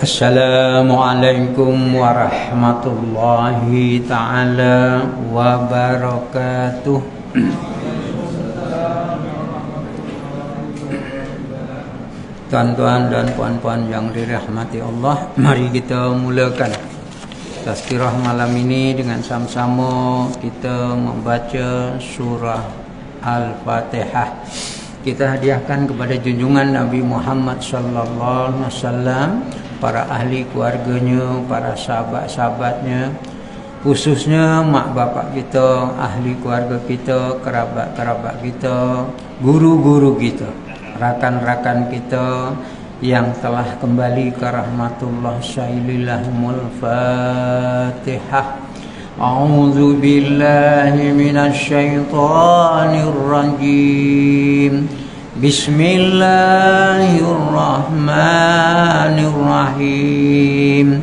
Assalamualaikum warahmatullahi ta'ala wabarakatuh. Tuan-tuan dan puan-puan yang dirahmati Allah, mari kita mulakan tazkirah malam ini dengan sama-sama kita membaca surah Al-Fatihah. Kita hadiahkan kepada junjungan Nabi Muhammad sallallahu alaihi wasallam, para ahli keluarganya, para sahabat-sahabatnya, khususnya mak bapak kita, ahli keluarga kita, kerabat-kerabat kita, guru-guru kita, rakan-rakan kita yang telah kembali ke rahmatullah. Syailillahumul Fatihah. A'udzu billahi minasy syaithanir rajim. Bismillahirrahmanirrahim.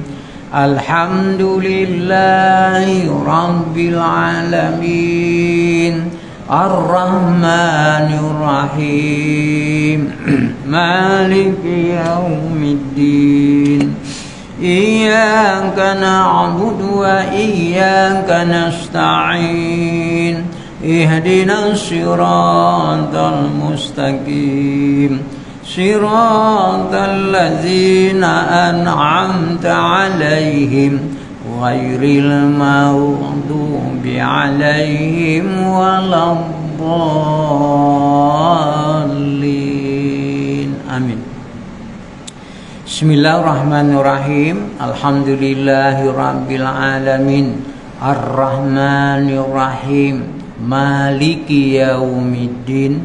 Alhamdulillahi rabbil alamin. Ar-Rahmanir Rahim. Maliki yaumiddin. Iyyaka na'budu wa iyyaka nasta'in. Ihdinas siratal mustaqim. Siratal ladzina an'amta 'alaihim ghairil maghdubi 'alaihim waladdallin. Amin. Bismillahirrahmanirrahim. Alhamdulillahirabbil alamin. Ar-Rahmanirrahim. Maliki yaumiddin.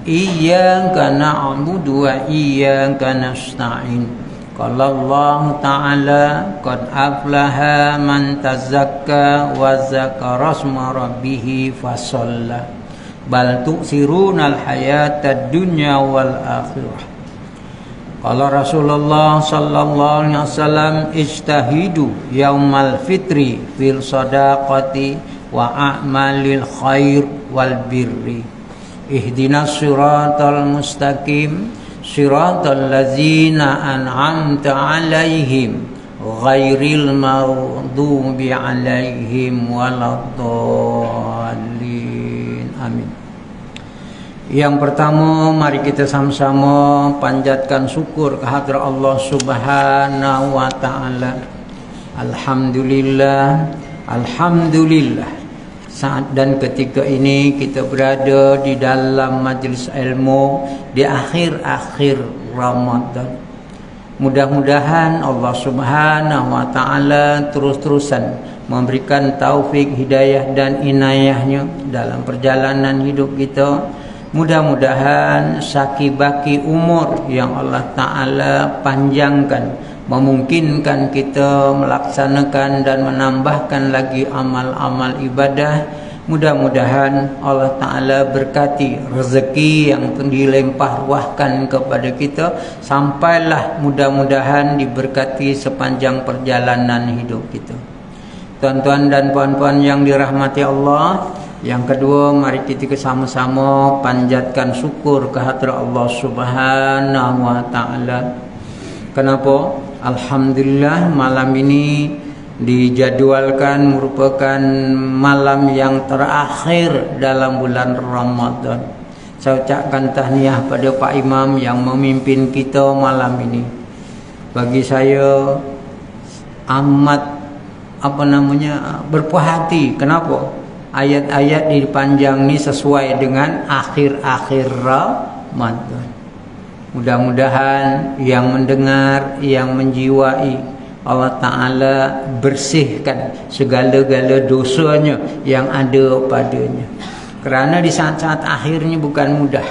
Iyyaka na'budu wa iyyaka nasta'in. Qala Allah Ta'ala qad aflaha man tazakka wa zakara asma rabbih fasalla. Bal tu'sirunal hayatad dunya wal akhirah. Qala Rasulullah sallallahu alaihi wasallam ijtahidu yaumal fitri fil sadaqati wa a'malil khair wal birri. Ihdinas siratal mustaqim siratal ladzina an'amta 'alaihim ghairil maghdubi 'alaihim waladdallin. Amin. Yang pertama, mari kita sama-sama panjatkan syukur kehadrat Allah Subhanahu wa taala. Alhamdulillah, alhamdulillah. Saat dan ketika ini kita berada di dalam majlis ilmu di akhir-akhir Ramadan. Mudah-mudahan Allah Subhanahu wa taala terus-terusan memberikan taufik, hidayah dan inayahnya dalam perjalanan hidup kita. Mudah-mudahan saki-baki umur yang Allah Ta'ala panjangkan, memungkinkan kita melaksanakan dan menambahkan lagi amal-amal ibadah. Mudah-mudahan Allah Ta'ala berkati rezeki yang dilempah ruahkan kepada kita, sampailah mudah-mudahan diberkati sepanjang perjalanan hidup kita. Tuan-tuan dan puan-puan yang dirahmati Allah, yang kedua, mari kita sama-sama panjatkan syukur kehadrat Allah Subhanahu wa taala. Kenapa? Alhamdulillah, malam ini dijadwalkan merupakan malam yang terakhir dalam bulan Ramadan. Saya ucapkan tahniah pada Pak Imam yang memimpin kita malam ini. Bagi saya amat berpuas hati. Kenapa? Ayat-ayat di panjang ini sesuai dengan akhir-akhir Ramadan. Mudah-mudahan yang mendengar, yang menjiwai, Allah Ta'ala bersihkan segala-gala dosanya yang ada padanya. Kerana di saat-saat akhirnya bukan mudah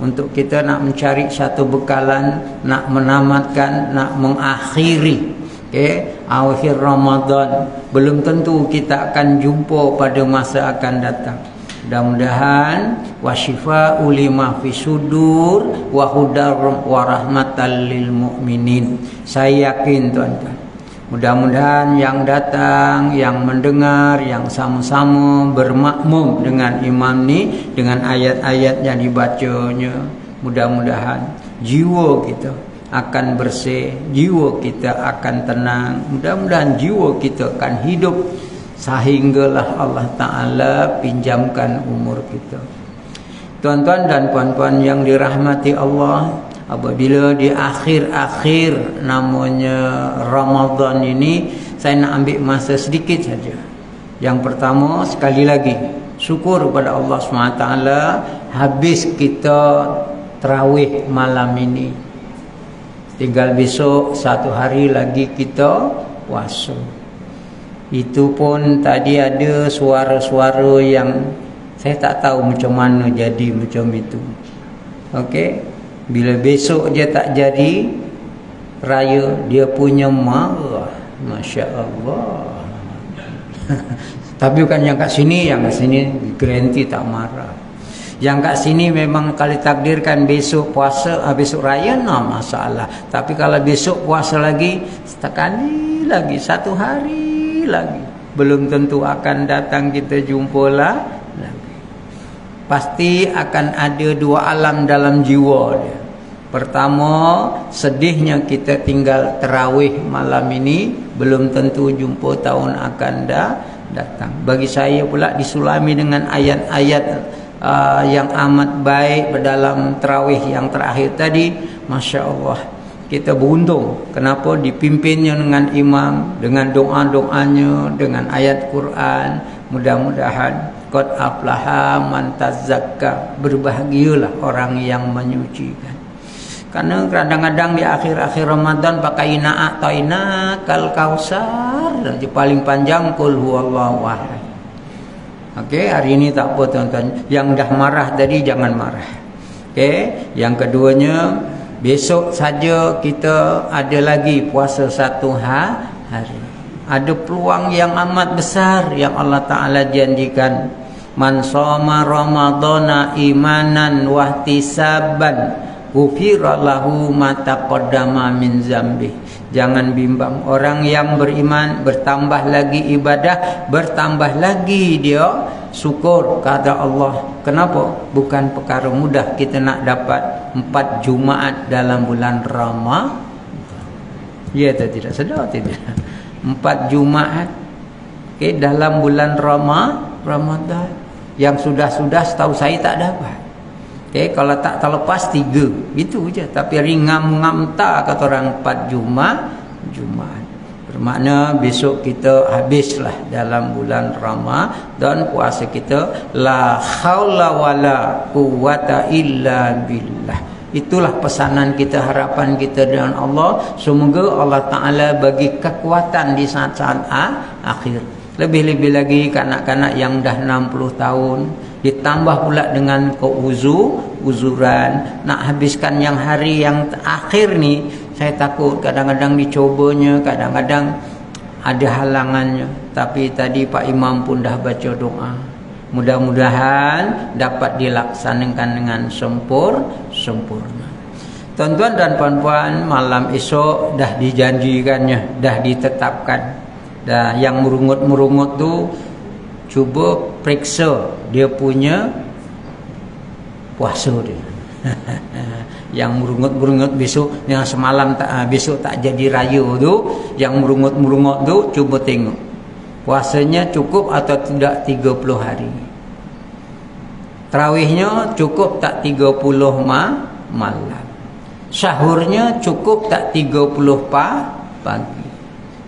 untuk kita nak mencari satu bekalan, nak menamatkan, nak mengakhiri akhir Ramadan. Belum tentu kita akan jumpa pada masa akan datang. Mudah-mudahan wasyifa'u lima fi sudur wa hudar wa rahmatal lil mu'minin. Saya yakin tuan-tuan, mudah-mudahan yang datang, yang mendengar, yang sama-sama bermakmum dengan imam ni, dengan ayat-ayat yang dibacanya, mudah-mudahan jiwa kita akan bersih, jiwa kita akan tenang, mudah-mudahan jiwa kita akan hidup sehinggalah Allah Ta'ala pinjamkan umur kita. Tuan-tuan dan puan-puan yang dirahmati Allah, apabila di akhir-akhir namanya Ramadan ini, saya nak ambil masa sedikit saja. Yang pertama, sekali lagi syukur kepada Allah SWT, habis kita tarawih malam ini. Tinggal besok satu hari lagi kita puasa. Itu pun tadi ada suara-suara yang saya tak tahu macam mana jadi macam itu. Okey, bila besok dia tak jadi raya, dia punya marah, masya-Allah. Tapi bukan yang kat sini, yang kat sini garanti tak marah. Yang kat sini memang kalau takdirkan besok puasa, besok raya, no masalah. Tapi kalau besok puasa lagi, sekali lagi, satu hari lagi, belum tentu akan datang kita jumpa lagi. Pasti akan ada dua alam dalam jiwa dia. Pertama, sedihnya kita tinggal tarawih malam ini, belum tentu jumpa tahun akan datang. Bagi saya pula disulami dengan ayat-ayat yang amat baik dalam tarawih yang terakhir tadi, masya Allah. Kita beruntung. Kenapa? Dipimpinnya dengan imam, dengan doa-doanya, dengan ayat Quran. Mudah-mudahan qad aflaha man tazakka, berbahagialah orang yang menyucikan. Karena kadang-kadang di akhir-akhir Ramadan pakai ina'at ta'ina kal kausar, paling panjang qul huwallahu ahad. Okey, hari ini tak apa tuan-tuan. Yang dah marah tadi jangan marah. Okey, yang keduanya, besok saja kita ada lagi puasa satu hari. Ada peluang yang amat besar yang Allah Ta'ala janjikan. Man shoma ramadhana imanan wahtisaban ghufira lahu ma taqaddama min dzambi. Jangan bimbang, orang yang beriman bertambah lagi ibadah, bertambah lagi dia syukur kepada Allah. Kenapa? Bukan perkara mudah kita nak dapat 4 Jumaat dalam bulan Ramadan. Ya atau tidak? Sedar tidak? 4 Jumaat dalam bulan Ramadan. Yang sudah-sudah setahu saya tak dapat. Kalau tak terlepas 3, itu je. Tapi ringam-ngam tak kata orang 4 Jumaat. Bermakna besok kita habislah dalam bulan Ramadan puasa kita. La haula wala quwata illa billah. Itulah pesanan kita, harapan kita dengan Allah. Semoga Allah Ta'ala bagi kekuatan di saat-saat akhir. Lebih-lebih lagi kanak-kanak yang dah 60 tahun, ditambah pula dengan uzuran, nak habiskan yang hari yang akhir ni, saya takut kadang-kadang dicobanya, kadang-kadang ada halangannya. Tapi tadi Pak Imam pun dah baca doa, mudah-mudahan dapat dilaksanakan dengan sempurna. Tuan-tuan dan puan-puan, malam esok dah dijanjikannya, dah ditetapkan. Dah, yang merungut-merungut tu cuba periksa dia punya puasa dia. Yang merungut-merungut besok, yang semalam tak, besok tak jadi raya tu, yang merungut-merungut tu cuba tengok puasanya cukup atau tidak 30 hari. Tarawihnya cukup tak 30 malam. Sahurnya cukup tak 30 pagi.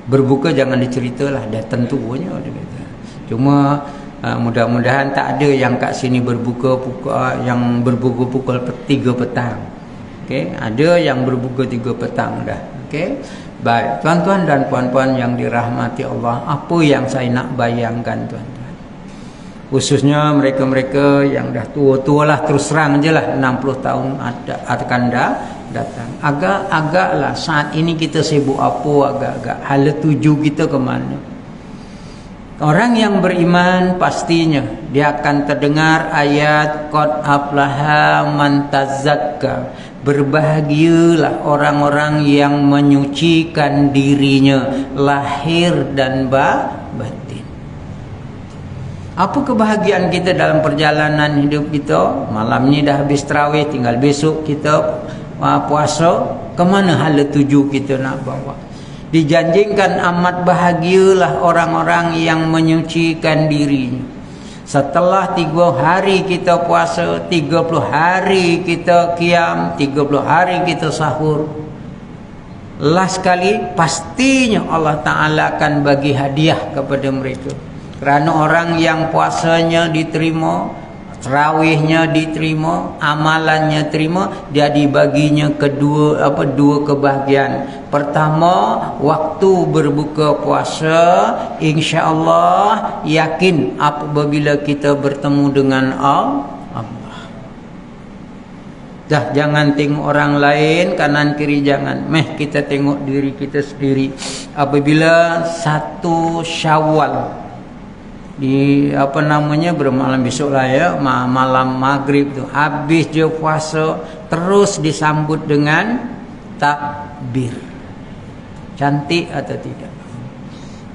Berbuka jangan diceritalah, dah tentu punya dia kata. Cuma mudah-mudahan tak ada yang kat sini berbuka pukul 3 petang. Okey, ada yang berbuka 3 petang dah. Okey. Baik, tuan-tuan dan puan-puan yang dirahmati Allah, apa yang saya nak bayangkan tuan-tuan, khususnya mereka-mereka yang dah tua-tua lah, terus terang je lah, 60 tahun akan datang. Agak-agaklah saat ini kita sibuk apa, agak-agak hala tuju kita ke mana. Orang yang beriman pastinya dia akan terdengar ayat qad aflaha man tazakka. Berbahagialah orang-orang yang menyucikan dirinya lahir dan batin. Apa kebahagiaan kita dalam perjalanan hidup kita? Malam ni dah habis tarawih, tinggal besok kita puasa. Kemana hala tuju kita nak bawa? Dijanjikan amat bahagialah orang-orang yang menyucikan dirinya. Setelah 3 hari kita puasa, 30 hari kita qiyam, 30 hari kita sahur, last kali pastinya Allah Ta'ala akan bagi hadiah kepada mereka. Kerana orang yang puasanya diterima, tarawihnya diterima, amalannya terima, dia dibaginya dua kebahagiaan. Pertama, waktu berbuka puasa, insya-Allah yakin apabila kita bertemu dengan Allah. Dah, jangan tengok orang lain kanan kiri, jangan. Kita tengok diri kita sendiri. Apabila 1 Syawal di bermalam besok lah ya, malam maghrib tu habis je puasa, terus disambut dengan takbir. Cantik atau tidak?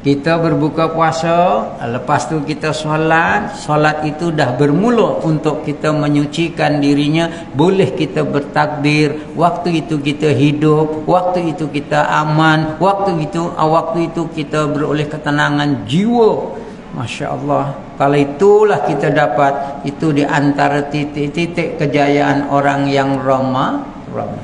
Kita berbuka puasa, lepas tu kita solat itu dah bermula untuk kita menyucikan dirinya. Boleh kita bertakbir, waktu itu kita hidup, waktu itu kita aman, waktu itu kita beroleh ketenangan jiwa. Masya Allah. Kalau itulah kita dapat, itu di antara titik-titik kejayaan orang yang Ramadan.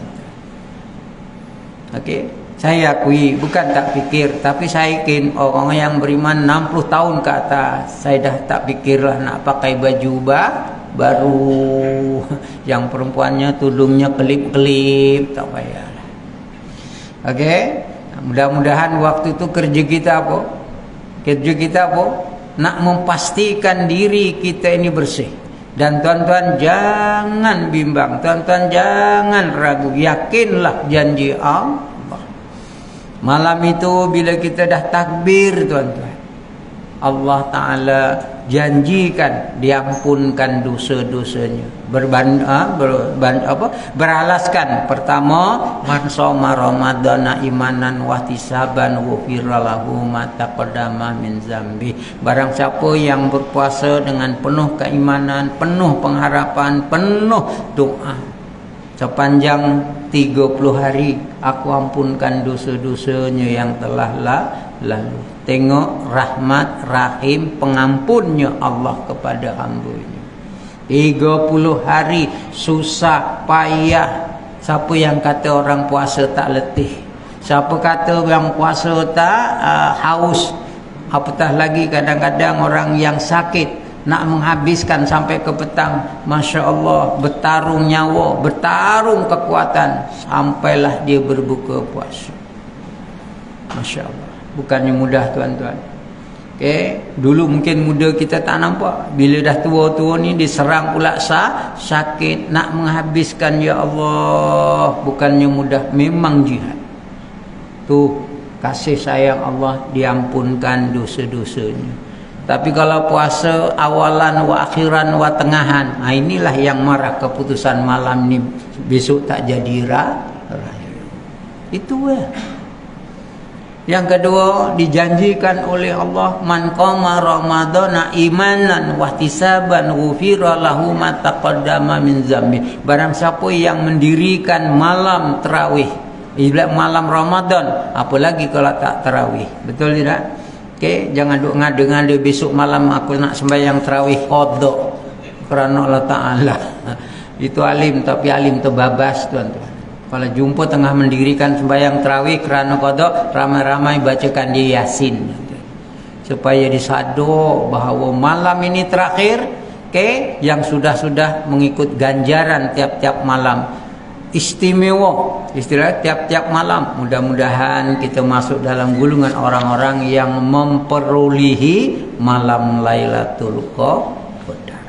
Okey, saya akui, bukan tak fikir, tapi saya yakin orang yang beriman 60 tahun ke atas, saya dah tak fikirlah nak pakai baju baru. Yang perempuannya tudungnya kelip-kelip, tak payahlah. Okey, mudah-mudahan waktu itu kerja kita apa? Nak memastikan diri kita ini bersih. Dan tuan-tuan jangan bimbang, tuan-tuan jangan ragu, yakinlah janji Allah. Malam itu bila kita dah takbir, tuan-tuan, Allah Ta'ala janjikan diampunkan dosa-dosanya. Beralaskan pertama, man shoma ramadhana imanan wa ihtisaban ghufira lahu ma taqaddama min zambi. Barang siapa yang berpuasa dengan penuh keimanan, penuh pengharapan, penuh doa, sepanjang 30 hari aku ampunkan dosa-dosanya yang telah lalu. Tengok rahmat rahim pengampunnya Allah kepada hamba-Nya. 30 hari susah payah. Siapa yang kata orang puasa tak letih? Siapa kata yang puasa tak haus? Apatah lagi kadang-kadang orang yang sakit nak menghabiskan sampai ke petang, Masya Allah, bertarung nyawa, bertarung kekuatan, sampailah dia berbuka puasa. Masya Allah. Bukannya mudah, tuan-tuan. Dulu mungkin muda kita tak nampak. Bila dah tua-tua ni diserang pula sakit, nak menghabiskan, ya Allah, bukannya mudah, memang jihad. Tu kasih sayang Allah, diampunkan dosa-dosanya. Tapi kalau puasa awalan wa akhiran wa tengahan, inilah yang marah keputusan malam ni besok tak jadi raya. Itu Yang kedua, dijanjikan oleh Allah, man qama ramadhana imanan wa ihtisaban ghufira lahu ma taqaddama min zambi. Barang siapa yang mendirikan malam tarawih, malam Ramadan, apalagi kalau tak tarawih. Betul tidak? Jangan duk ngada-ngada besok malam aku nak sembahyang tarawih qada kerana Allah Taala. Itu alim, tapi alim terbabas, tuan-tuan. Kalau jumpa tengah mendirikan sembahyang tarawih kerana qada, ramai-ramai bacakan dia Yasin, supaya disadar bahawa malam ini terakhir, yang sudah-sudah mengikut ganjaran tiap-tiap malam. Istimewa, istilah tiap-tiap malam. Mudah-mudahan kita masuk dalam gulungan orang-orang yang memperolehi malam Lailatul Qadar.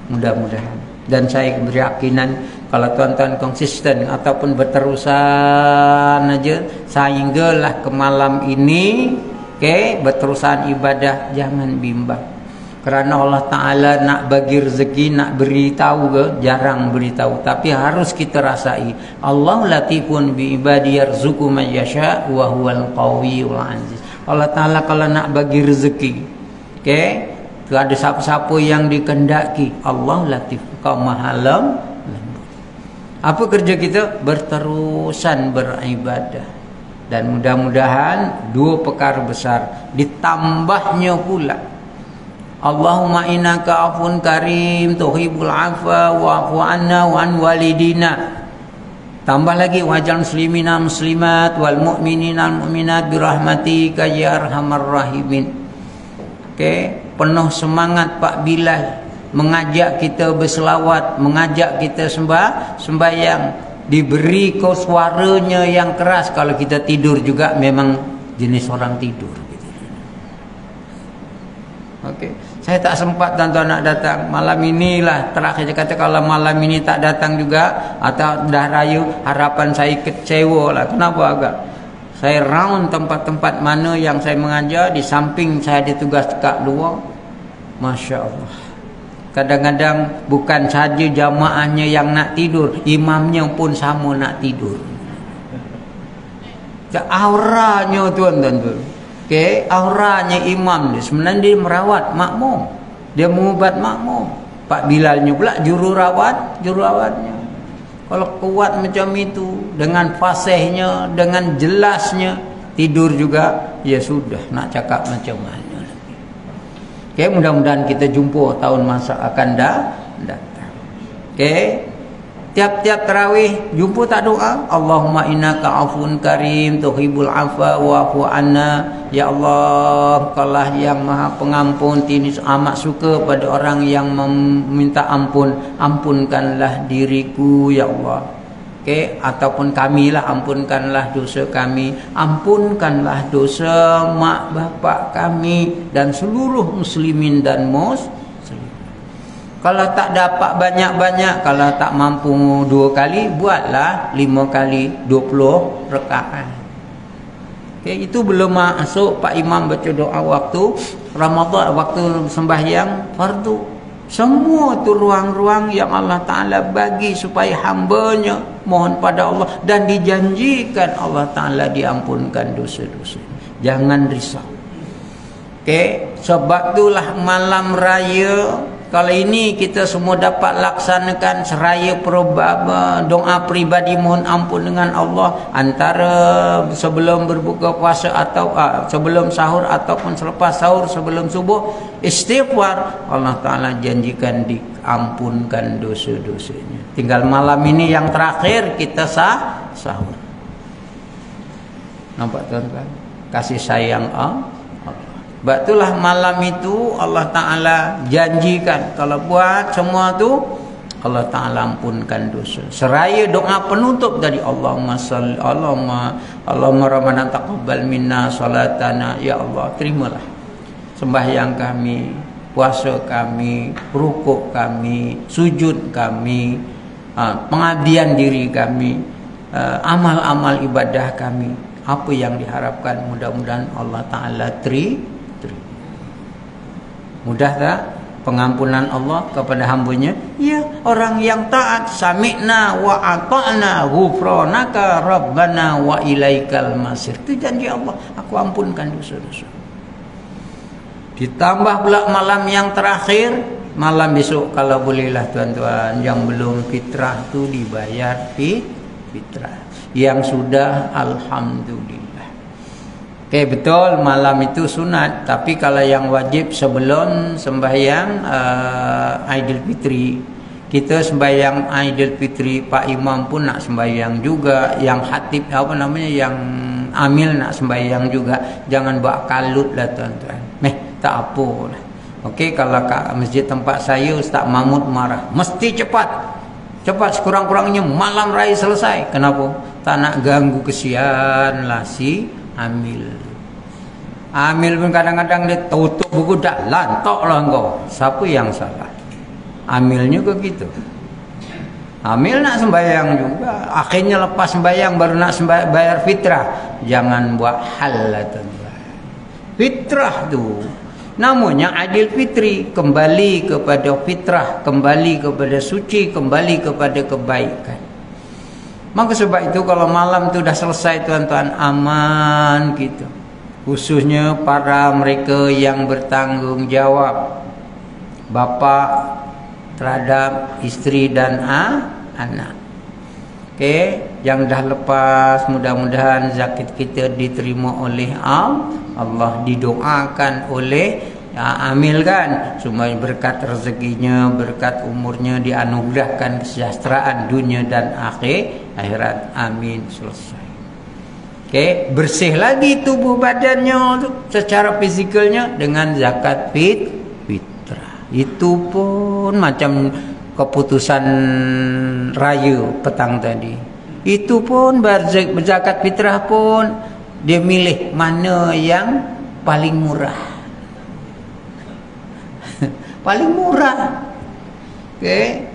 Mudah-mudahan. Dan saya beryakinan kalau tuan-tuan konsisten ataupun berterusan aja sehinggalah ke malam ini, berterusan ibadah, jangan bimbang. Kerana Allah Ta'ala nak bagi rezeki, nak beritahu ke, jarang beritahu. Tapi harus kita rasai. Allah latifun bi ibadi yarzuqu man yasha wa huwal qawiyul aziz. Allah Ta'ala kalau nak bagi rezeki, ada siapa-siapa yang dikendaki, Allah latif, kau maha lembut. Apa kerja kita? Berterusan beribadah. Dan mudah-mudahan dua perkara besar ditambahnya pula. Allahumma innaka afun karim tuhibbul afwa wa'fu anna wa an walidina. Tambah lagi wajal muslimina muslimat wal mu'minina al mu'minat birahmatika ya arhamar rahimin. Penuh semangat Pak Bilal mengajak kita berselawat, mengajak kita sembahyang, diberi suaranya yang keras. Kalau kita tidur juga memang jenis orang tidur gitu. Saya tak sempat tuan-tuan nak datang. Malam inilah terakhir kata, kalau malam ini tak datang juga atau dah raya, harapan saya kecewa lah. Kenapa agak? Saya round tempat-tempat mana yang saya mengajar. Di samping saya ada tugas kat luar. Masya Allah. Kadang-kadang bukan saja jamaahnya yang nak tidur, imamnya pun sama nak tidur. Auranya tuan-tuan tu. Auranya imam dia sebenarnya dia merawat makmum, dia mengubat makmum. Pak Bilalnya pula jururawatnya. Kalau kuat macam itu, dengan fasihnya, dengan jelasnya, tidur juga, ya sudah, nak cakap macam mana lagi. Mudah-mudahan kita jumpa tahun masa akan datang. Tiap-tiap tarawih jumpa tak doa, Allahumma innaka afun karim tuhibbul afwa wa'fu anna. Ya Allah, Kaulah yang maha pengampun, tinis amat suka pada orang yang meminta ampun. Ampunkanlah diriku ya Allah. Ataupun kamilah, ampunkanlah dosa kami, ampunkanlah dosa mak bapak kami dan seluruh muslimin dan muslim. Kalau tak dapat banyak-banyak, kalau tak mampu 2 kali, buatlah 5 kali 20 rakaat. Itu belum masuk Pak Imam baca doa waktu Ramadan, waktu sembahyang fardu. Semua tu ruang-ruang yang Allah Ta'ala bagi supaya hambanya mohon pada Allah. Dan dijanjikan Allah Ta'ala diampunkan dosa-dosa. Jangan risau. Sebab itulah malam raya, kalau ini kita semua dapat laksanakan seraya doa peribadi mohon ampun dengan Allah antara sebelum berbuka puasa atau sebelum sahur ataupun selepas sahur, sebelum subuh, istighfar, Allah Ta'ala janjikan diampunkan dosa-dosanya. Tinggal malam ini yang terakhir kita sahur. Nampak tuan-tuan? Kasih sayang Allah. Sebab itulah malam itu Allah Ta'ala janjikan, kalau buat semua tu Allah Ta'ala ampunkan dosa. Seraya doa penutup dari Allahumma salli Allahumma rabbana taqabbal minna salatana. Ya Allah, terimalah sembahyang kami, puasa kami, rukuk kami, sujud kami, pengabdian diri kami, amal-amal ibadah kami. Apa yang diharapkan, mudah-mudahan Allah Ta'ala terima. Mudah tak pengampunan Allah kepada hambanya? Ya, orang yang taat, sami'na wa ata'na ghufranaka rabbana wa ilaikal masir. Itu janji Allah, aku ampunkan dosa-dosa. Ditambah pula malam yang terakhir, malam besok kalau bolehlah tuan-tuan, yang belum fitrah tu dibayar fitrah. Yang sudah alhamdulillah. Betul malam itu sunat, tapi kalau yang wajib sebelum sembahyang Aidilfitri, kita sembahyang Aidilfitri, Pak Imam pun nak sembahyang juga, yang khatib yang amil nak sembahyang juga. Jangan buat kalut lah tuan-tuan. Tak apa lah. Kalau kat masjid tempat saya Ustaz Mahmud marah, mesti cepat sekurang-kurangnya malam raya selesai. Kenapa? Tak nak ganggu, kesian lah si amil pun kadang-kadang dia tutup buku, dah lantok lah engkau. Siapa yang salah? Amilnya ke gitu? Hamil nak sembahyang juga. Akhirnya lepas sembahyang baru nak bayar fitrah. Jangan buat hal lah tuan-tuan. Fitrah tu namanya adil fitri, kembali kepada fitrah, kembali kepada suci, kembali kepada kebaikan. Maka sebab itu kalau malam tu dah selesai tuan-tuan, aman gitu. Khususnya para mereka yang bertanggung jawab, bapa terhadap isteri dan anak. Okey, yang dah lepas, mudah-mudahan zakat kita diterima oleh Allah, didoakan oleh amil kan, supaya berkat rezekinya, berkat umurnya, dianugerahkan kesejahteraan dunia dan akhirat. Amin. Selesai. Okey, bersih lagi tubuh badannya secara fizikalnya dengan zakat fitrah. Itu pun macam keputusan raya petang tadi. Itu pun berzakat fitrah pun dia milih mana yang paling murah. Paling murah. Okey.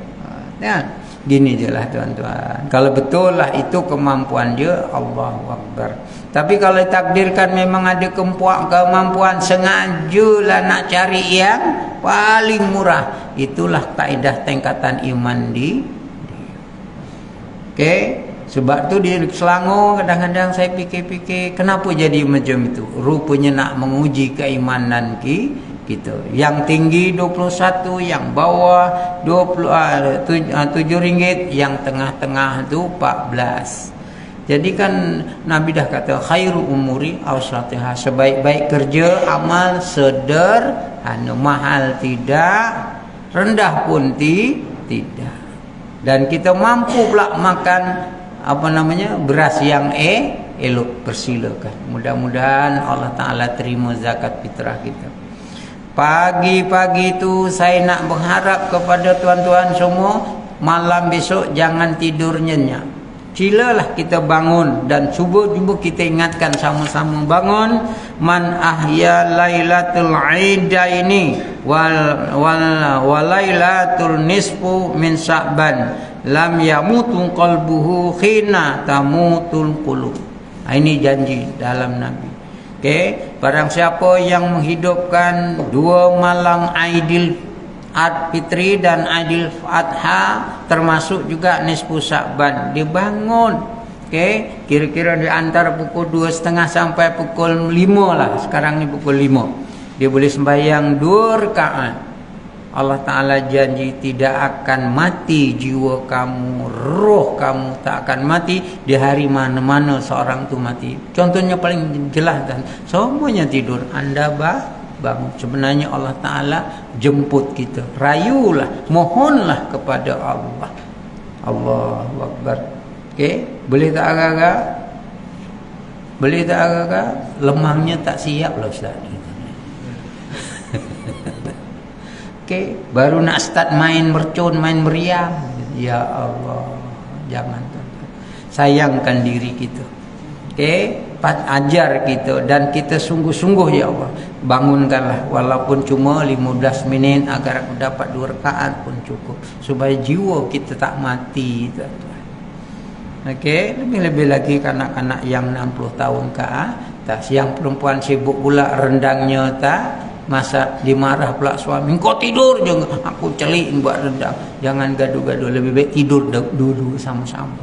Ya, gini je lah tuan-tuan. Kalau betul lah itu kemampuan dia, Allahu Akbar. Tapi kalau takdirkan memang ada kemampuan, sengajalah nak cari yang paling murah. Itulah kaedah tingkatan iman di. Okey. Sebab tu di Selangor kadang-kadang saya fikir-fikir kenapa jadi macam itu. Rupanya nak menguji keimanan kita. Yang tinggi 21, yang bawah 7 ringgit, yang tengah-tengah tu 14. Jadi kan Nabi dah kata khairu umuri awsatiha, sebaik-baik kerja amal sederhana, mahal tidak, rendah pun tidak. Dan kita mampu pula makan beras yang elok, persilakan. Mudah-mudahan Allah Ta'ala terima zakat fitrah kita. Pagi-pagi tu saya nak berharap kepada tuan-tuan semua, malam besok jangan tidur nyenyak. Silalah kita bangun dan cuba kita ingatkan sama-sama bangun. Man ahya lailatul idaini wal lailatul nisfu min Sya'ban lam yamutu qalbuhu khina tamutul qulub. Ini janji dalam Nabi. Okey, barang siapa yang menghidupkan 2 malam Aidil Fitri dan Aidil Adha, termasuk juga nisfu Sya'ban, dia bangun. Okey, kira-kira di antara pukul 2.30 sampai pukul 5 lah. Sekarang ni pukul 5. Dia boleh sembahyang 2 rakaat. Allah Ta'ala janji tidak akan mati jiwa kamu, roh kamu tak akan mati di hari mana-mana seorang tu mati. Contohnya paling jelas dan semuanya tidur, anda bangun. Sebenarnya Allah Ta'ala jemput kita. Rayulah, mohonlah kepada Allah. Allahu Akbar. Okey, boleh tak agak-agak? Boleh tak agak-agak? Lemangnya tak siap lah Ustaz. Okey, baru nak start main mercun, main meriam. Ya Allah, jangan. Sayangkan diri kita. Okey, ajar kita dan kita sungguh-sungguh ya Allah. Bangunkanlah walaupun cuma 15 minit agar aku dapat 2 rakaat pun cukup supaya jiwa kita tak mati, tuan-tuan. Okey, lebih-lebih lagi kanak-kanak yang 60 tahun ke atas, yang perempuan sibuk pula rendangnya tak masak, dimarah pula suami, kau tidur je, aku celik buat rendang. Jangan gaduh-gaduh, lebih baik tidur dulu sama-sama.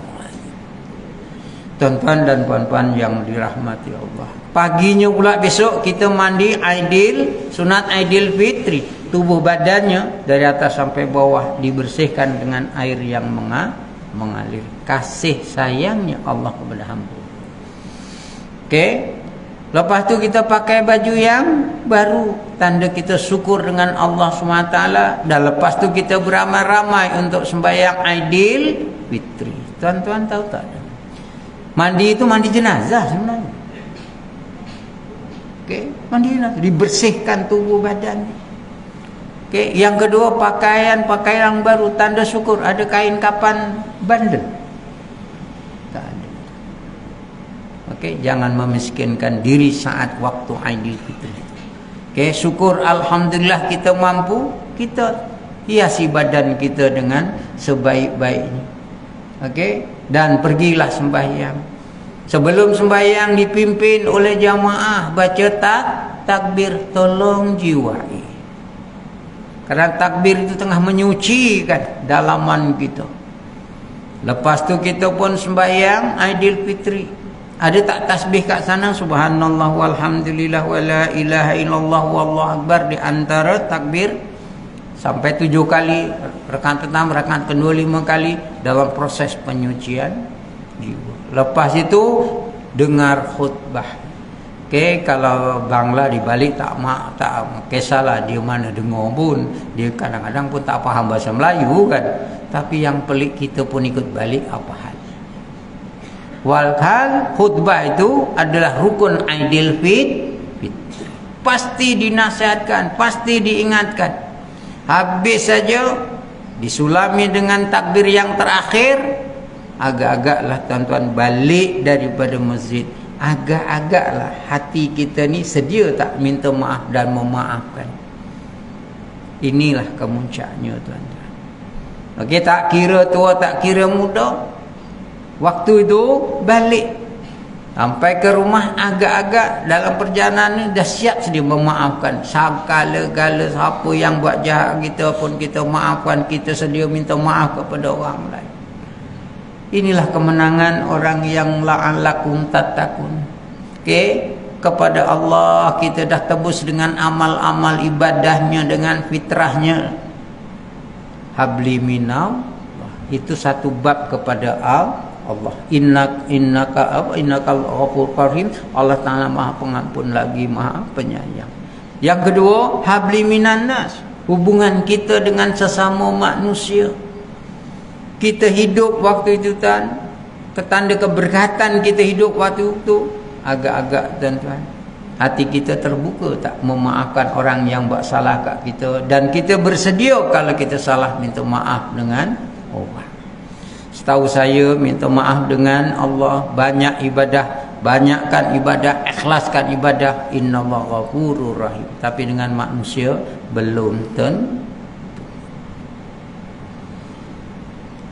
Tuan-tuan dan puan-puan yang dirahmati Allah, paginya pula besok kita mandi Aidil, sunat Aidil Fitri. Tubuh badannya dari atas sampai bawah dibersihkan dengan air yang mengalir. Kasih sayangnya Allah kepada hamba. Okey, lepas tu kita pakai baju yang baru, tanda kita syukur dengan Allah SWT. Dan lepas tu kita beramai-ramai untuk sembahyang Aidil Fitri. Tuan-tuan tahu tak? Mandi itu mandi jenazah sebenarnya. Okey, mandi jenazah, dibersihkan tubuh badan. Okey, yang kedua pakaian yang baru, tanda syukur. Ada kain kapan bandel? Tak ada. Okey, jangan memiskinkan diri saat waktu Aidil Fitri. Okey, syukur alhamdulillah kita mampu, kita hiasi badan kita dengan sebaik-baiknya. Okey, dan pergilah sembahyang. Sebelum sembahyang dipimpin oleh jamaah baca takbir, tolong jiwai. Kerana takbir itu tengah menyucikan dalaman kita. Lepas tu kita pun sembahyang Aidilfitri. Ada tak tasbih kat sana? Subhanallah walhamdulillah wala ilaha illallah wallahu akbar di antara takbir sampai 7 kali, rakaat pertama, rakaat kedua 5 kali dalam proses penyucian jiwa. Lepas itu dengar khutbah. Okey, kalau Bangla dibalik tak kisahlah dia mana dengar pun. Dia kadang-kadang pun tak faham bahasa Melayu kan. Tapi yang pelik kita pun ikut balik apa hal. Walhal khutbah itu adalah rukun Aidilfitri. Pasti dinasihatkan, pasti diingatkan. Habis saja disulami dengan takbir yang terakhir, agak-agaklah tuan-tuan balik daripada masjid. Agak-agaklah hati kita ni sedia tak minta maaf dan memaafkan. Inilah kemuncaknya tuan-tuan. Okey, tak kira tua, tak kira muda, waktu itu balik sampai ke rumah agak-agak dalam perjalanan ni dah siap sedia memaafkan. Segala-gala siapa yang buat jahat kita pun kita maafkan, kita sedia minta maaf kepada orang lain. Inilah kemenangan orang yang la'allakum tattaqun. Okey, kepada Allah kita dah tebus dengan amal-amal ibadahnya, dengan fitrahnya. Habli minallah, itu satu bab kepada Allah. Innaka ghafurur rahim. Allah Taala Maha Pengampun lagi Maha Penyayang. Yang kedua, habli minan nas, hubungan kita dengan sesama manusia. Kita hidup waktu itu ketanda keberkatan kita hidup waktu itu. Agak-agak tuan-tuan, hati kita terbuka tak memaafkan orang yang buat salah kat kita, dan kita bersedia kalau kita salah minta maaf dengan orang. Setahu saya minta maaf dengan Allah, banyak ibadah, banyakkan ibadah, ikhlaskan ibadah, innallaha ghafurur rahim. Tapi dengan manusia belum tentu.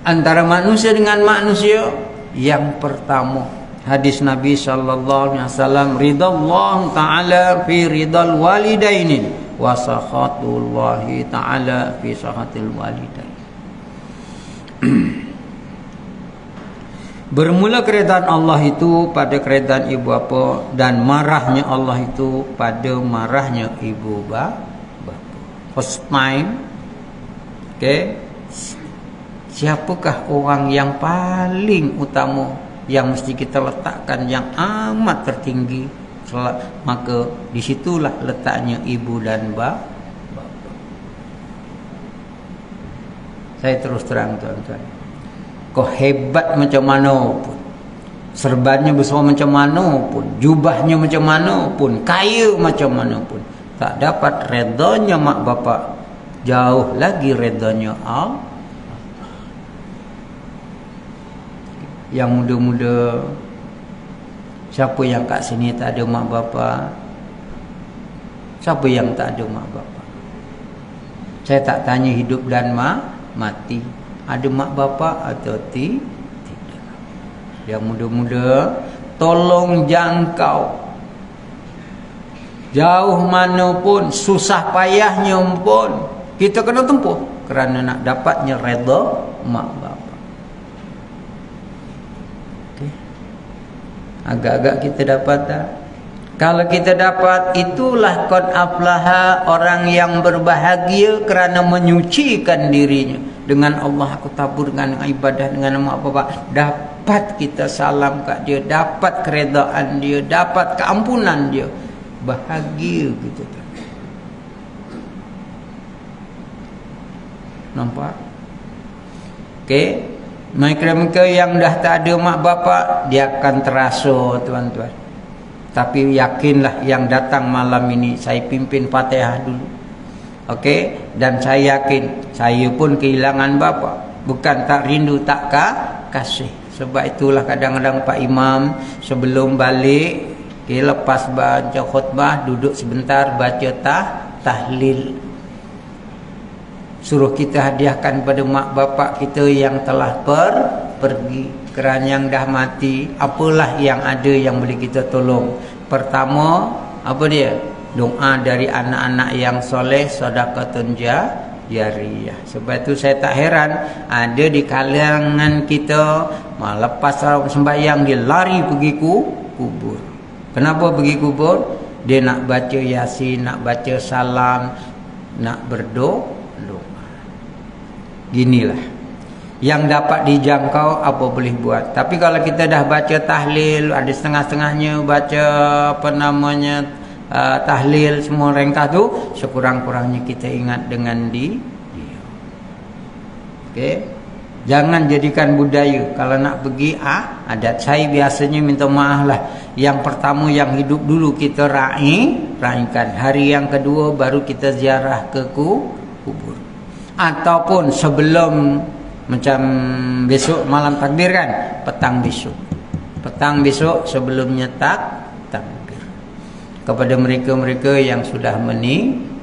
Antara manusia dengan manusia, yang pertama hadis Nabi sallallahu alaihi wasallam, ridallahu taala fi ridal walidaini wa sakhatullahi taala fi sakhatil walidain. Bermula keredaan Allah itu pada keredaan ibu bapa, dan marahnya Allah itu pada marahnya ibu bapa. First time. Okey, siapakah orang yang paling utama yang mesti kita letakkan yang amat tertinggi? Maka disitulah letaknya ibu dan bapa. Saya terus terang tuan-tuan, kau hebat macam mana pun, serbannya besar macam mana pun, jubahnya macam mana pun, kaya macam mana pun, tak dapat redanya mak bapak, jauh lagi redanya Allah. Yang muda-muda, siapa yang kat sini tak ada mak bapa? Siapa yang tak ada mak bapa? Saya tak tanya hidup dan mati, ada mak bapa atau tidak. Yang muda-muda, tolong jangkau jauh mana pun, susah payahnya pun kita kena tempuh kerana nak dapatnya redha mak bapa. Agak-agak kita dapat tak? Kalau kita dapat, itulah qad aflaha, orang yang berbahagia kerana menyucikan dirinya dengan Allah. Aku tabur dengan ibadah dengan mak bapak, dapat kita salam kat dia, dapat keredaan dia, dapat keampunan dia, bahagia kita. Nampak? Okey. Mereka yang dah tak ada mak bapak, dia akan terasa tuan-tuan. Tapi yakinlah yang datang malam ini, saya pimpin Fatihah dulu. Okey, dan saya yakin saya pun kehilangan bapa. Bukan tak rindu, tak kasih. Sebab itulah kadang-kadang Pak Imam sebelum balik, lepas baca khutbah, duduk sebentar baca tahlil. Suruh kita hadiahkan pada mak bapak kita yang telah pergi. Kerana yang dah mati, apalah yang ada yang boleh kita tolong? Pertama, apa dia? Doa dari anak-anak yang soleh, sedekahun jariyah. Sebab itu saya tak heran ada di kalangan kita lepas sembahyang dia lari pergi kubur. Kenapa pergi kubur? Dia nak baca Yasin, nak baca salam, nak berdoa. Ginilah yang dapat dijangkau, apa boleh buat. Tapi kalau kita dah baca tahlil, ada setengah-setengahnya baca tahlil semua ringkas tu, sekurang-kurangnya kita ingat dengan dia. Okey. Jangan jadikan budaya. Kalau nak pergi adat, saya biasanya minta maaf lah. Yang pertama yang hidup dulu kita raikan. Hari yang kedua baru kita ziarah ke kubur. Ataupun sebelum, macam besok malam takbir kan, petang besok sebelumnya takbir kepada mereka-mereka yang sudah meninggal.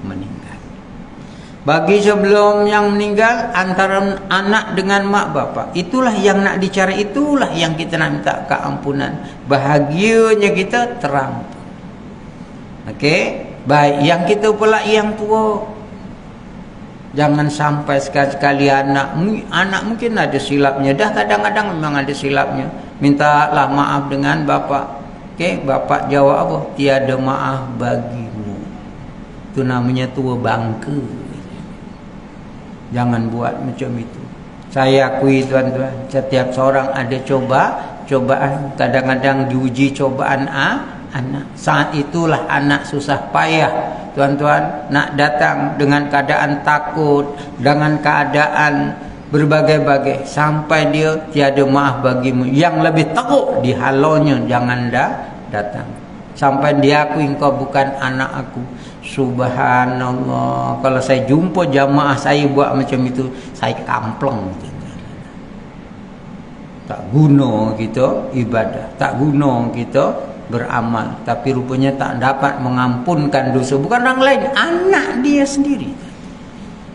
Bagi sebelum yang meninggal, antara anak dengan mak bapak, itulah yang nak dicari, itulah yang kita nak minta keampunan. Bahagianya kita terang. Okey, baik. Yang kita pula yang tua, jangan sampai sekali-sekali anak mungkin ada silapnya. Dah kadang-kadang memang ada silapnya. Mintalah maaf dengan bapa. Okey, bapa jawab apa? Tiada maaf bagimu. Itu namanya tua bangka. Jangan buat macam itu. Saya akui tuan-tuan, setiap seorang ada cobaan. Kadang-kadang diuji cobaan anak. Saat itulah anak susah payah, tuan-tuan, nak datang dengan keadaan takut, dengan keadaan berbagai-bagai, sampai dia tiada maaf bagimu. Yang lebih teruk dihalaunya, jangan datang. Sampai dia akui, engkau bukan anak aku. Subhanallah. Kalau saya jumpa jamaah saya buat macam itu, saya kampleng. Tak guna kita ibadah, tak guna kita beramal, tapi rupanya tak dapat mengampunkan dosa. Bukan orang lain, anak dia sendiri.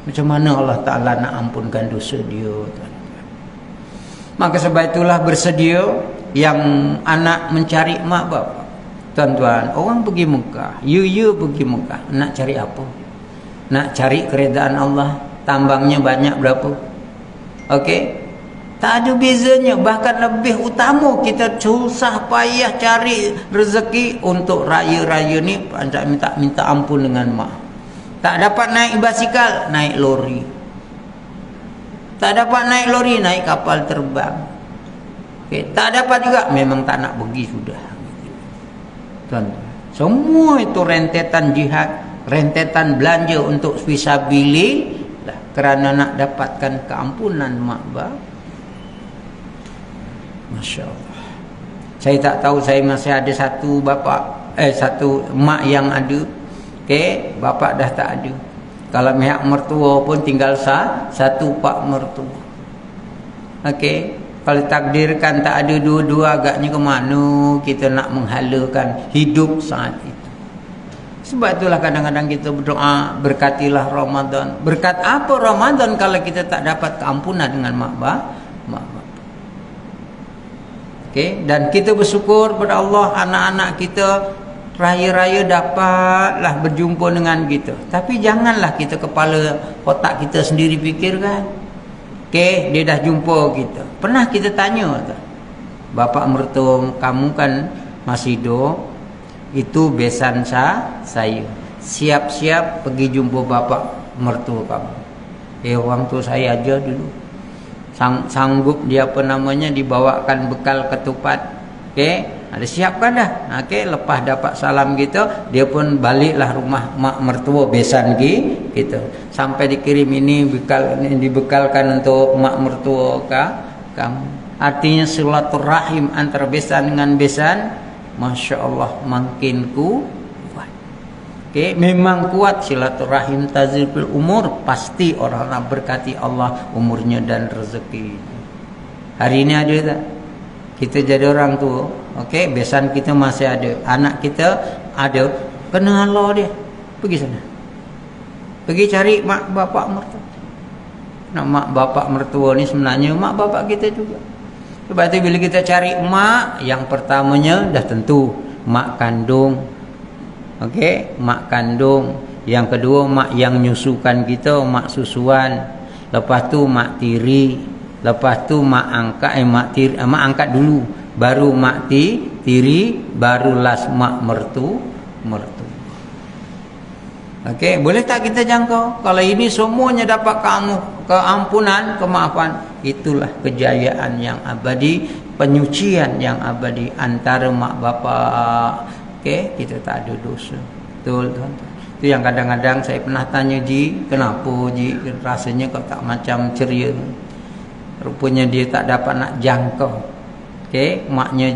Macam mana Allah Ta'ala nak ampunkan dosa dia? Maka sebab itulah bersedia yang anak mencari mak bapak. Tuan-tuan, orang pergi Mekah, you pergi Mekah, nak cari apa? Nak cari keredaan Allah. Tambangnya banyak berapa? Okey, tak ada bezanya. Bahkan lebih utama kita susah payah cari rezeki untuk raya-raya ni, minta ampun dengan mak. Tak dapat naik basikal, naik lori. Tak dapat naik lori, naik kapal terbang. Okay. Tak dapat juga, memang tak nak pergi sudah. Tuan-tuan, semua itu rentetan jihad, rentetan belanja untuk fisabilillah, kerana nak dapatkan keampunan mak bapak. Masya Allah. Saya tak tahu, saya masih ada satu mak yang ada. Okey, bapak dah tak ada. Kalau pihak mertua pun tinggal satu pak mertua. Okey, kalau takdirkan tak ada dua-dua, agaknya ke mana kita nak menghalakan hidup saat itu. Sebab itulah kadang-kadang kita berdoa, berkatilah Ramadan. Berkat apa Ramadan kalau kita tak dapat keampunan dengan mak bapak? Okay? Dan kita bersyukur kepada Allah, anak-anak kita raya-raya dapatlah berjumpa dengan kita. Tapi janganlah kita kepala otak kita sendiri fikirkan. Okay, dia dah jumpa kita. Pernah kita tanya tak? Bapak mertua kamu kan masih hidup, itu besan saya. Siap-siap pergi jumpa bapak mertua kamu. Orang tu saya aja dulu. Sanggup dia dibawakan bekal ketupat. Okey, ada siapkan dah. Okey, lepas dapat salam kita, dia pun baliklah rumah mak mertua besan kita. Sampai dikirim ini dibekalkan untuk mak mertua kamu. Artinya silaturahim antara besan dengan besan, Masya Allah, makin kuat. Okay, memang kuat silaturahim tazilul umur. Pasti orang nak berkati Allah umurnya dan rezeki. Hari ini ada tak? Kita jadi orang tua, okey, besan kita masih ada, anak kita ada, kena halau dia, pergi sana, pergi cari mak bapak mertua. Nah, mak bapak mertua ni sebenarnya mak bapak kita juga. Sebab tu bila kita cari mak, yang pertamanya dah tentu mak kandung. Okey, mak kandung. Yang kedua mak yang nyusukan kita, mak susuan. Lepas tu mak tiri. Lepas tu mak angkat, mak angkat dulu, baru mak tiri, baru last mak mertu. Okey, boleh tak kita jangkau? Kalau ini semuanya dapat keampunan, kemaafan, itulah kejayaan yang abadi, penyucian yang abadi antara mak bapak. Okey, kita tak ada dosa. Betul, tuan-tuan. Itu yang kadang-kadang saya pernah tanya Ji, kenapa Ji rasanya kau tak macam ceria? Rupanya dia tak dapat nak jangkau. Okey, maknya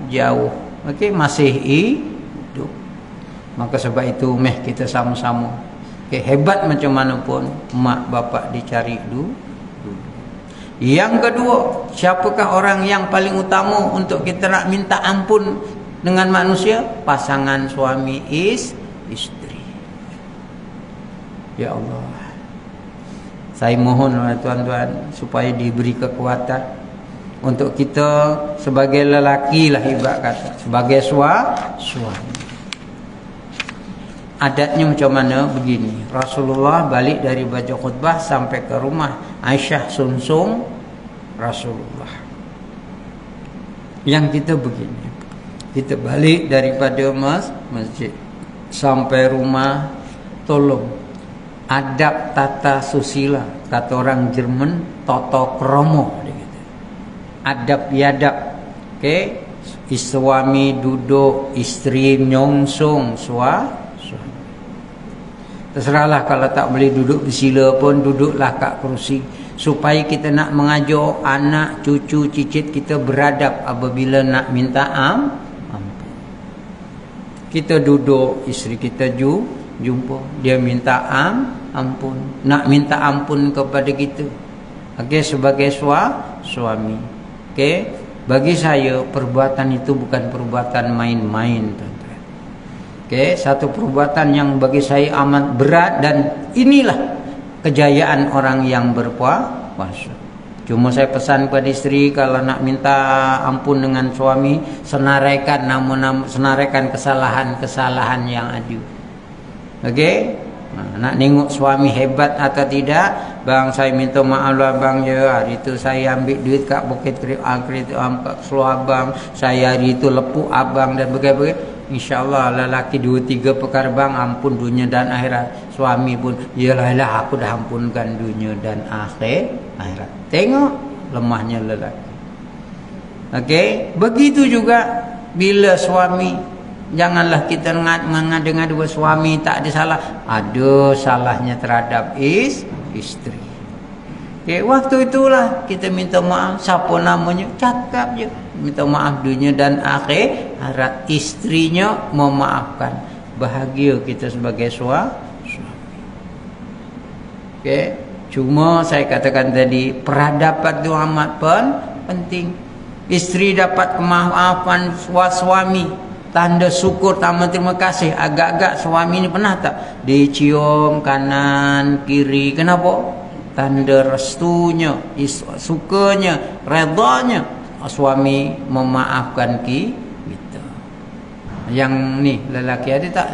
jauh. Okey, masih hidup. Maka sebab itu kita sama-sama. Okay, hebat macam mana pun mak bapak dicari dulu. Yang kedua, siapakah orang yang paling utama untuk kita nak minta ampun dengan manusia? Pasangan suami isteri. Ya Allah, saya mohon tuan-tuan supaya diberi kekuatan untuk kita sebagai lelaki lah, ibarat kata sebagai suami. Adatnya macam mana? Begini, Rasulullah balik dari baca khutbah sampai ke rumah Aisyah sungsung Rasulullah. Yang kita begini, kita balik daripada masjid sampai rumah, tolong adab tata susila, kata orang Jerman toto kromo, adab biadab. Okey, suami duduk, isteri nyongsong suami. Terserahlah, kalau tak boleh duduk bersila pun duduklah kat kerusi, supaya kita nak mengajar anak, cucu, cicit kita beradab apabila nak minta ampun. Kita duduk, isteri kita jumpa, dia minta ampun, nak minta ampun kepada kita. Okey, sebagai suami. Okey, bagi saya perbuatan itu bukan perbuatan main-main, tuan-tuan. Okey, satu perbuatan yang bagi saya amat berat, dan inilah kejayaan orang yang berpuasa. Cuma saya pesan kepada isteri, kalau nak minta ampun dengan suami, senaraikan kesalahan-kesalahan yang ada. Okey, nak tengok suami hebat atau tidak. Bang, saya minta maaf lah bang, ya hari itu saya ambil duit kat Bukit Kredit kat Seluar abang, saya hari itu lepuk abang dan begitu. InsyaAllah lelaki 2-3 perkara bang, ampun dunia dan akhirat. Suami pun, yalah aku dah ampunkan dunia dan akhirat. Tengok lemahnya lelaki. Okey, begitu juga bila suami. Janganlah kita mengada-ngada suami tak ada salah. Ada salahnya terhadap isteri. Okay, waktu itulah kita minta maaf. Siapa namanya, cakap je, minta maaf dunia dan akhirat. Istrinya memaafkan. Bahagia kita sebagai suami. Okay. Cuma saya katakan tadi, peradaban itu amat penting. Isteri dapat kemaafan suami, tanda syukur, tanda terima kasih. Agak-agak suami ni pernah tak dicium kanan kiri? Kenapa? Tanda restunya, sukanya, redanya suami memaafkan kita. Yang ni lelaki ada tak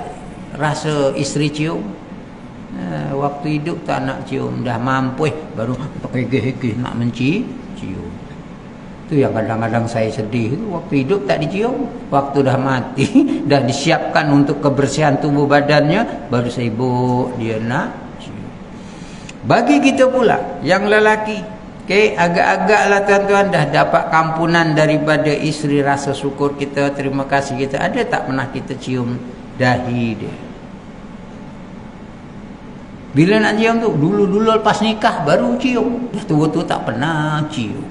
rasa isteri cium? Waktu hidup tak nak cium, dah mampu baru pakai nak cium. Itu yang kadang-kadang saya sedih. Waktu hidup tak dicium, waktu dah mati dah disiapkan untuk kebersihan tubuh badannya, baru sibuk dia nak. Bagi kita pula yang lelaki, okay, agak-agaklah tuan-tuan dah dapat kampunan daripada isteri, rasa syukur kita, terima kasih kita. Ada tak pernah kita cium dahi dia? Bila nak cium tu, dulu-dulu lepas nikah baru cium, dah tua-tua tak pernah cium.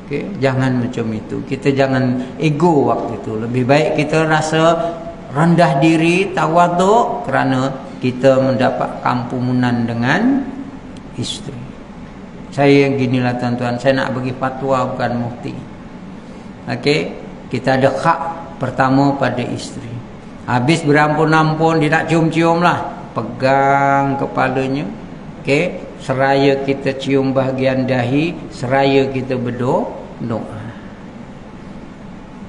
Okay, jangan macam itu. Kita jangan ego waktu itu. Lebih baik kita rasa rendah diri, tawaduk, kerana kita mendapat kampunan dengan isteri. Saya ginilah tuan-tuan, saya nak bagi fatwa bukan mufti. Okey, kita ada hak pertama pada isteri. Habis berampun-ampun, dia nak cium-cium lah, pegang kepalanya. Okey, seraya kita cium bahagian dahi, seraya kita berdoa. doa.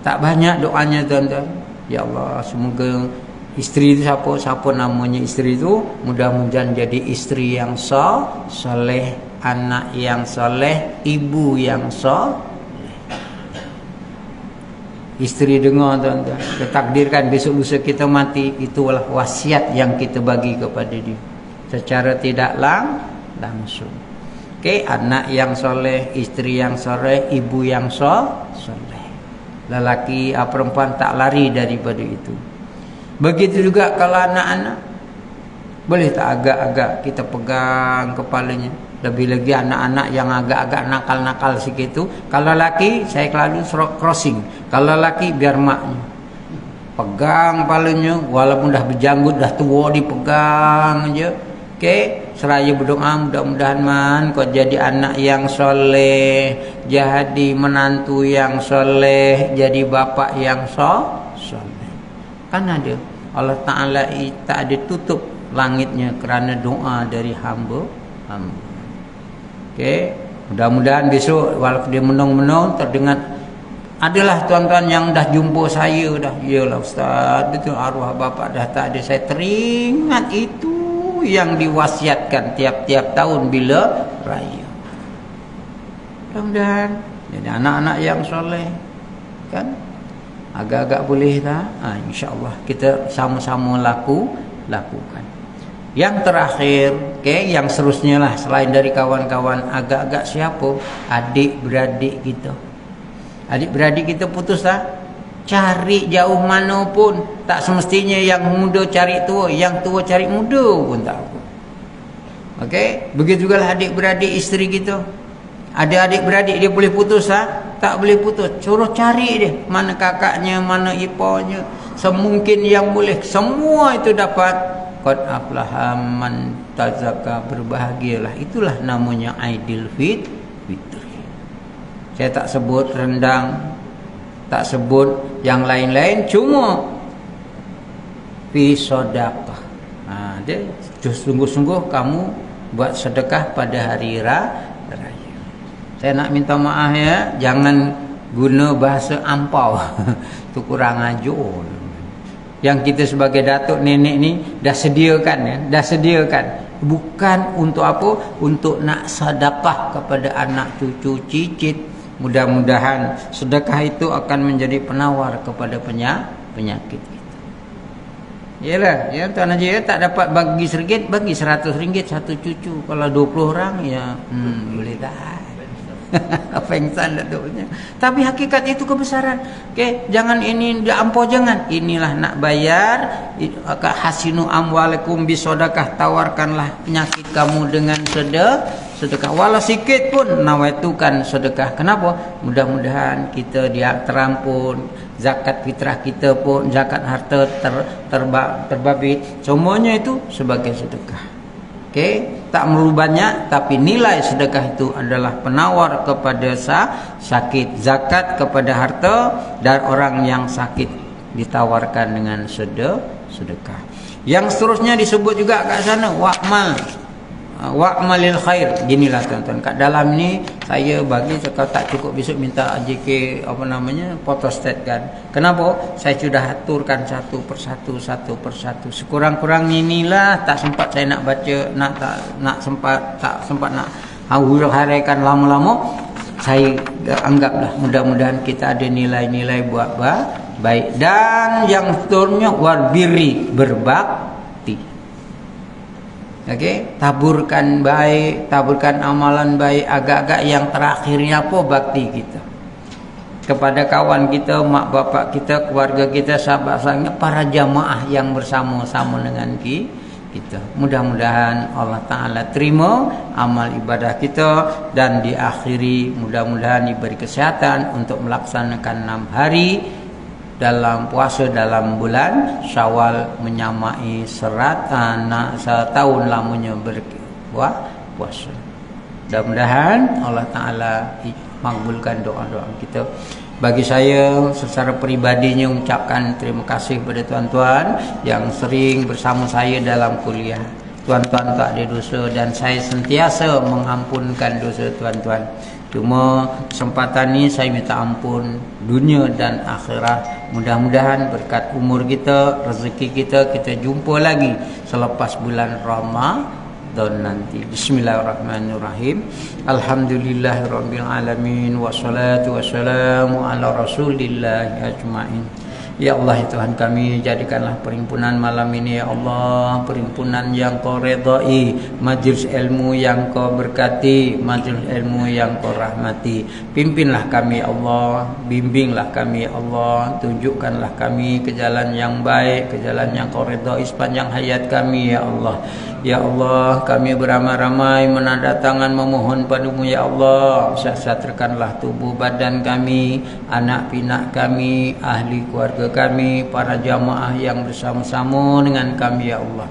Tak banyak doanya tuan-tuan. Ya Allah, semoga isteri itu siapa namanya isteri itu, mudah-mudahan jadi isteri yang soleh, anak yang soleh, ibu yang soleh. Isteri dengar tuan-tuan, ditakdirkan besok lusa kita mati, itulah wasiat yang kita bagi kepada dia secara tidak langsung. Okey, anak yang soleh, isteri yang soleh, ibu yang soleh. Lelaki perempuan tak lari daripada itu. Begitu juga kalau anak-anak, boleh tak agak-agak kita pegang kepalanya. Lebih lagi anak-anak yang agak-agak nakal-nakal sikit tu, kalau laki saya selalu crossing, kalau laki biar maknya pegang kepalanya, walaupun dah berjanggut, dah tua, dipegang je. Okey, seraya berdoa mudah-mudahan man kau jadi anak yang soleh, jadi menantu yang soleh, jadi bapa yang soleh. Kan ada Allah Ta'ala tak ada tutup langitnya kerana doa dari hamba. Okey, mudah-mudahan besok walaupun dia menung-menung terdengar. Adalah tuan-tuan yang dah jumpa saya dah. Yalah ustaz, itu arwah bapa dah tak ada. Saya teringat itu yang diwasiatkan tiap-tiap tahun bila raya. Mudah-mudahan jadi anak-anak yang soleh, kan? Agak-agak boleh tak? InsyaAllah kita sama-sama lakukan. Yang terakhir, okay, yang seterusnya lah, selain dari kawan-kawan, agak-agak siapa? Adik-beradik kita. Adik-beradik kita putus tak? Cari jauh mana pun. Tak semestinya yang muda cari tua, yang tua cari muda pun tak apa. Okey, begitu juga lah adik-beradik isteri kita. Ada adik-beradik dia boleh putus tak? Tak boleh putus. Suruh cari dia, mana kakaknya, mana iparnya, semungkin yang boleh. Semua itu dapat. Qad aflaha man tazakka, berbahagialah. Itulah namanya Aidil Fitri. Saya tak sebut rendang, tak sebut yang lain-lain, cuma fi sedekah. Dia sungguh-sungguh kamu buat sedekah pada hari raya. Saya nak minta maaf ya, jangan guna bahasa ampau. Itu kurang ajar. Yang kita sebagai datuk nenek ni dah sediakan ya, dah sediakan. Bukan untuk apa? Untuk nak sedekah kepada anak cucu cicit. Mudah-mudahan sedekah itu akan menjadi penawar kepada penyakit kita. Yalah, ya Tuan Haji ya, tak dapat bagi RM1, bagi RM100 satu cucu. Kalau 20 orang ya boleh tahan. Pengsan datuknya. Tapi hakikat itu kebesaran. Okey, jangan ini diampau, jangan. Inilah nak bayar hasinu amwalakum bisedekah, tawarkanlah penyakit kamu dengan sedekah. Walau sikit pun nawaitukan sedekah. Kenapa? Mudah-mudahan kita dia terampun, zakat fitrah kita pun, zakat harta terbabit, semuanya itu sebagai sedekah. Okey, tak perlu banyak, tapi nilai sedekah itu adalah penawar kepada sakit. Zakat kepada harta, dan orang yang sakit ditawarkan dengan sedekah. Yang seterusnya disebut juga kat sana wa'malil khair. Ginilah tuan-tuan, kat dalam ni saya bagi, kalau tak cukup besok minta AJK photostat kan. Kenapa? Saya sudah aturkan satu persatu. Sekurang-kurangnya inilah, tak sempat saya nak baca, tak sempat nak huraikan lama-lama. Saya anggaplah mudah-mudahan kita ada nilai-nilai buat baik. Dan yang seterusnya warbiri, berbakti. Okey, taburkan baik, taburkan amalan baik. Agak-agak yang terakhirnya apa? Bakti kita kepada kawan kita, mak bapak kita, keluarga kita, sahabat-sahabat, para jamaah yang bersama-sama dengan kita. Mudah-mudahan Allah Ta'ala terima amal ibadah kita dan diakhiri mudah-mudahan diberi kesihatan untuk melaksanakan 6 hari dalam puasa dalam bulan Syawal, menyamai setahun lamanya berpuasa. Mudah-mudahan Allah Ta'ala makbulkan doa-doa kita. Bagi saya secara peribadinya ucapkan terima kasih kepada tuan-tuan yang sering bersama saya dalam kuliah. Tuan-tuan tak ada dosa dan saya sentiasa mengampunkan dosa tuan-tuan. Cuma kesempatan ni saya minta ampun dunia dan akhirat. Mudah-mudahan berkat umur kita, rezeki kita, kita jumpa lagi selepas bulan Ramadan nanti. Bismillahirrahmanirrahim. Alhamdulillahirabbil alamin wassalatu wassalamu ala rasulillah ajmain. Ya Allah, ya Tuhan kami, jadikanlah perhimpunan malam ini ya Allah perhimpunan yang Kau redai, majlis ilmu yang Kau berkati, majlis ilmu yang Kau rahmati. Pimpinlah kami ya Allah, bimbinglah kami ya Allah, tunjukkanlah kami ke jalan yang baik, ke jalan yang Kau redai sepanjang hayat kami ya Allah. Ya Allah, kami beramai-ramai menandatangan memohon padamu ya Allah, sejahterakanlah tubuh badan kami, anak pinak kami, ahli keluarga kami, para jamaah yang bersama-sama dengan kami ya Allah.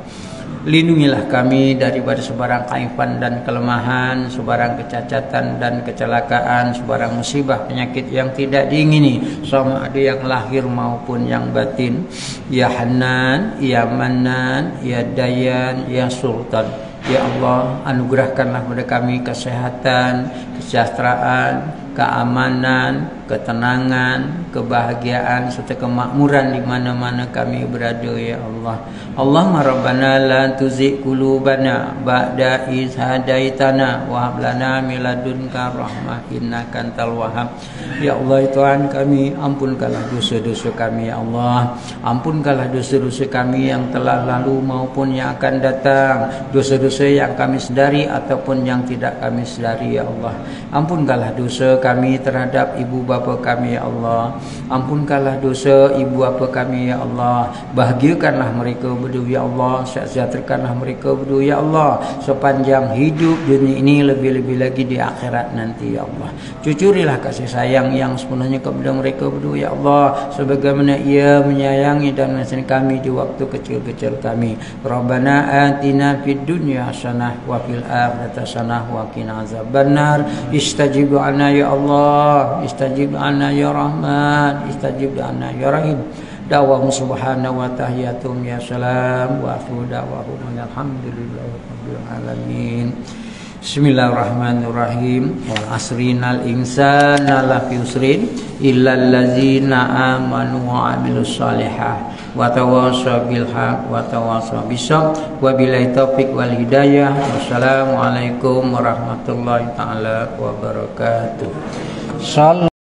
Lindungilah kami daripada sebarang keaiban dan kelemahan, sebarang kecacatan dan kecelakaan, sebarang musibah penyakit yang tidak diingini, sama ada yang lahir maupun yang batin. Ya Hanan, Ya Manan, Ya Dayan, Ya Sultan. Ya Allah, anugerahkanlah kepada kami kesehatan, kesejahteraan, keamanan, ketenangan, kebahagiaan serta kemakmuran di mana-mana kami berada ya Allah. Allahumma rabbana la tuzigh qulubana ba'da idh hadaitana wa hab lana min ladunka rahmah innaka antal wahhab. Ya Allah, Tuhan kami, ampunkanlah dosa-dosa kami ya Allah. Ampunkanlah dosa-dosa kami yang telah lalu maupun yang akan datang, dosa-dosa yang kami sedari ataupun yang tidak kami sedari ya Allah. Ampunkanlah dosa kami terhadap ibu bapa kami ya Allah. Ampunkanlah dosa ibu bapa kami ya Allah. Bahagiakanlah mereka berdua ya Allah. Sejahterakanlah mereka berdua ya Allah sepanjang hidup dunia ini, lebih-lebih lagi di akhirat nanti ya Allah. Cucurilah kasih sayang yang sepenuhnya kepada mereka berdua ya Allah, sebagaimana Ia menyayangi dan menyayangi kami di waktu kecil-kecil kami. Rabbana atina fid dunya hasanah wa fil akhirati hasanah wa qina azabannar. Istajib do'ana ya Allah, istajib do'ana ya Rahman, istajib do'ana ya Rahim. Da'wahum subhanahu wa tahiyatum ya salam wa akhiru da'wahum alhamdulillahi rabbil alamin. Bismillahirrahmanirrahim. Wal asrinal insana lafi usrin illal ladzina amanu wa amilus shalihat wa tawassaw bil haq wa tawassaw bis sabr. Wabillahi taufik wal hidayah. Wassalamualaikum warahmatullahi taala wabarakatuh.